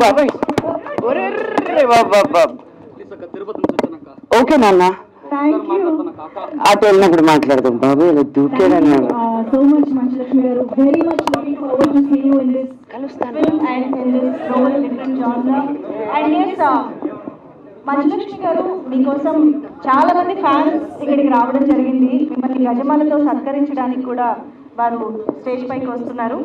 బాబాయ్ ఓకే నాన్న అటు వెళ్ళినప్పుడు మాట్లాడదాం బాబాయ్ ఇలా దూకేదన్నాడు So much Manchulakshmi garu, very much looking forward to see you in this film and in this role in genre. And yes, Manchu Lakshmi గారు మీకోసం చాలా మంది ఫ్యాన్స్ ఇక్కడికి రావడం జరిగింది. మిమ్మల్ని గజమాలతో సత్కరించడానికి కూడా వారు స్టేజ్ పైకి వస్తున్నారు.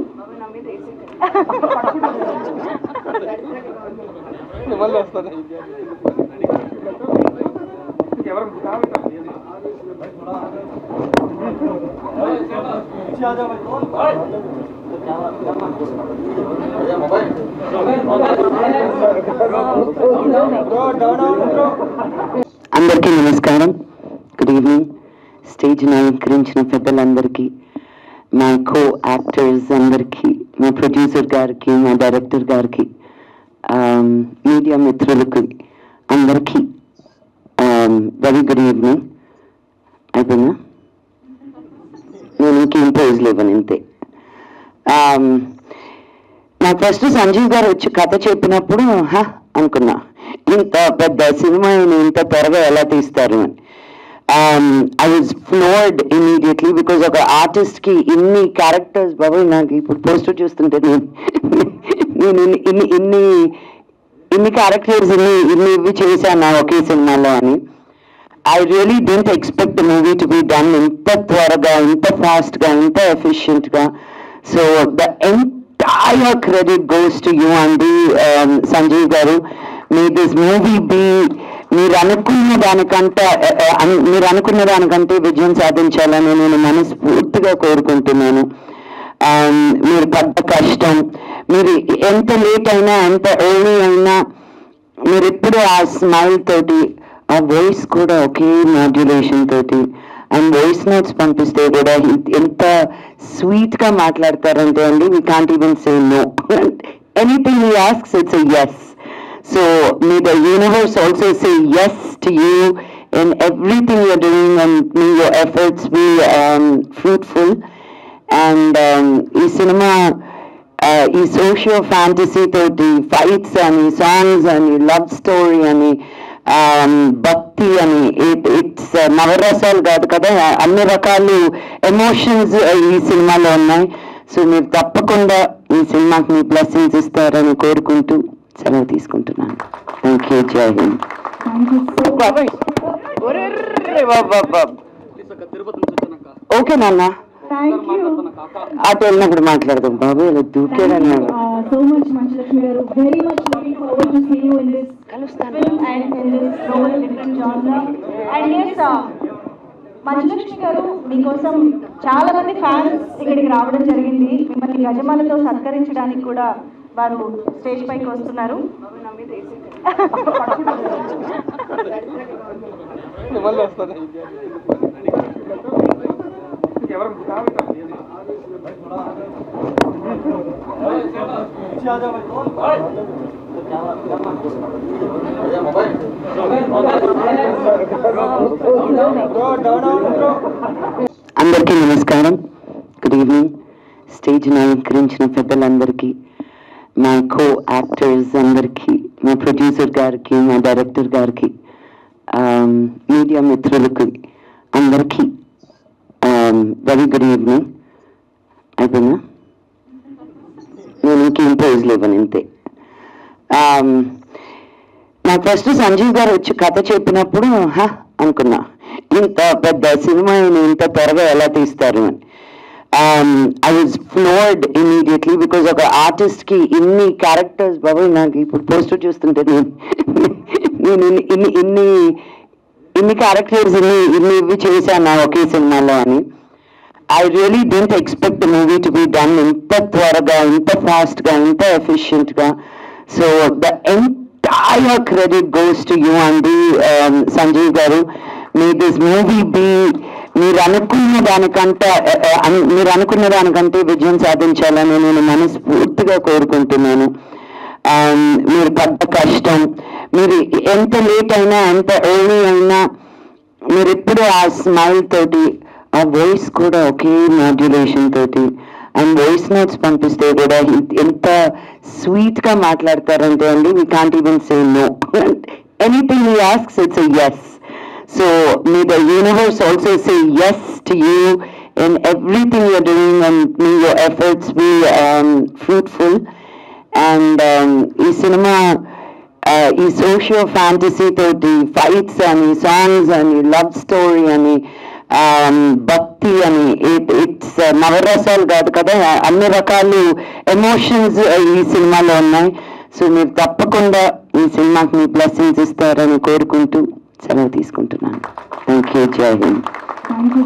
అందరికీ నమస్కారం. Good evening. స్టేజ్ అలంకరించిన పెద్దలందరికీ, మా కో యాక్టర్స్ అందరికీ, మా ప్రొడ్యూసర్ గారికి, మా డైరెక్టర్ గారికి, మీడియా మిత్రులకి అందరికీ వెరీ గుడ్ ఈవినింగ్. అయిపోయినా నేను ఇంకేం పోజ్ లేవని అంతే. నాకు ఫస్ట్ సంజీవ్ గారు వచ్చి కథ చెప్పినప్పుడు అనుకున్నా, ఇంత పెద్ద సినిమాని ఇంత త్వరగా ఎలా తీస్తారు అని. I was floored immediately because ఒక ఆర్టిస్ట్కి ఇన్ని క్యారెక్టర్స్ బాబాయ్, నాకు ఇప్పుడు పోస్టర్ చూస్తుంటే నేను ఇన్ని క్యారెక్టర్స్ ఇవి చేశాను ఒకే సినిమాలో అని. I really didn't expect the movie to be done inta twaraga, inta fast ga, inta efficient ga. So the entire credit goes to you and Sanjeev garu. May this movie be మీరు అనుకున్న దానికంటే విజయం సాధించాలని నేను మనస్ఫూర్తిగా కోరుకుంటున్నాను. మీరు పడ్డ కష్టం, మీరు ఎంత లేట్ అయినా ఎంత ఎర్లీ అయినా మీరు ఎప్పుడు ఆ స్మైల్ తోటి, ఆ వాయిస్ కూడా ఒకే మాడ్యులేషన్ తోటి, అండ్ వాయిస్ నోట్స్ పంపిస్తే కూడా ఎంత స్వీట్గా మాట్లాడతారంటే అండి, we can't even say no. Anything he asks it's a yes. So may the universe also say yes to you in everything you're doing, and may your efforts be fruitful. And ఈ cinema ఈ socio fantasy తోటి fights అని, songs అని, love story అని, భక్తి అని, it's నవరసాలు కాదు కదా, అన్ని రకాలు ఎమోషన్స్ ఈ సినిమాలో ఉన్నాయి. సో మీరు తప్పకుండా ఈ సినిమాకి మీ బ్లెస్సింగ్స్ ఇస్తారని కోరుకుంటూ సెలవు తీసుకుంటున్నాను. Thank you. జై హింద్. ఓకే నాన్న అటు వెళ్ళినప్పుడు మాట్లాడదాం బాబు ఇలా దూకేదన్నాడు. So much Manchulakshmi garu, very much looking forward to see you in this film and in this role in genre. And yes, Manchu Lakshmi గారు మీకోసం చాలా మంది ఫ్యాన్స్ ఇక్కడికి రావడం జరిగింది. మిమ్మల్ని గజమాలతో సత్కరించడానికి కూడా వారు స్టేజ్ పైకి వస్తున్నారు. అందరికీ నమస్కారం. Good evening. స్టేజ్ అలంకరించిన పెద్దలందరికీ, మా కో యాక్టర్స్ అందరికీ, మా ప్రొడ్యూసర్ గారికి, మా డైరెక్టర్ గారికి, మీడియా మిత్రులకి అందరికీ వెరీ గుడ్ ఈవినింగ్. అయిపోయినా నేను ఇంకేం పోజ్ లేవని అంతే. నాకు ఫస్ట్ సంజీవ్ గారు వచ్చి కథ చెప్పినప్పుడు అనుకున్నా, ఇంత పెద్ద సినిమాని ఇంత త్వరగా ఎలా తీస్తారు అని. I was floored immediately because ఒక ఆర్టిస్ట్కి ఇన్ని క్యారెక్టర్స్ బాబాయ్, నాకు ఇప్పుడు పోస్టర్ చూస్తుంటే నేను ఇన్ని క్యారెక్టర్స్ ఇవి చేశాను ఒకే సినిమాలో అని. I really didn't expect the movie to be done inta twaraga, inta fast ga, inta efficient ga. So the entire credit goes to you and Sanjeev garu. May this movie be మీరు అనుకున్న దానికంటే విజయం సాధించాలని నేను మనస్ఫూర్తిగా కోరుకుంటున్నాను. మీరు పడ్డ కష్టం, మీరు ఎంత లేట్ అయినా ఎంత ఎర్లీ అయినా మీరు ఎప్పుడు ఆ స్మైల్ తోటి, ఆ వాయిస్ కూడా ఒకే మాడ్యులేషన్ తోటి, అండ్ వాయిస్ నోట్స్ పంపిస్తే కూడా ఎంత స్వీట్ గా మాట్లాడతారంటే అండి, we can't even say no. Anything he asks, it's a yes. So may the universe also say yes to you in everything you're doing, and may your efforts be fruitful. And ఈ cinema ఈ socio fantasy తోటి fights అని, songs అని, love story అని, భక్తి అని, it's నవరసాలు కాదు కదా, అన్ని రకాలు ఎమోషన్స్ ఈ సినిమాలో ఉన్నాయి. సో మీరు తప్పకుండా ఈ సినిమాకి మీ బ్లెస్సింగ్స్ ఇస్తారని కోరుకుంటూ సెలవు తీసుకుంటున్నాను. Thank you. జై హింద్. Thank you.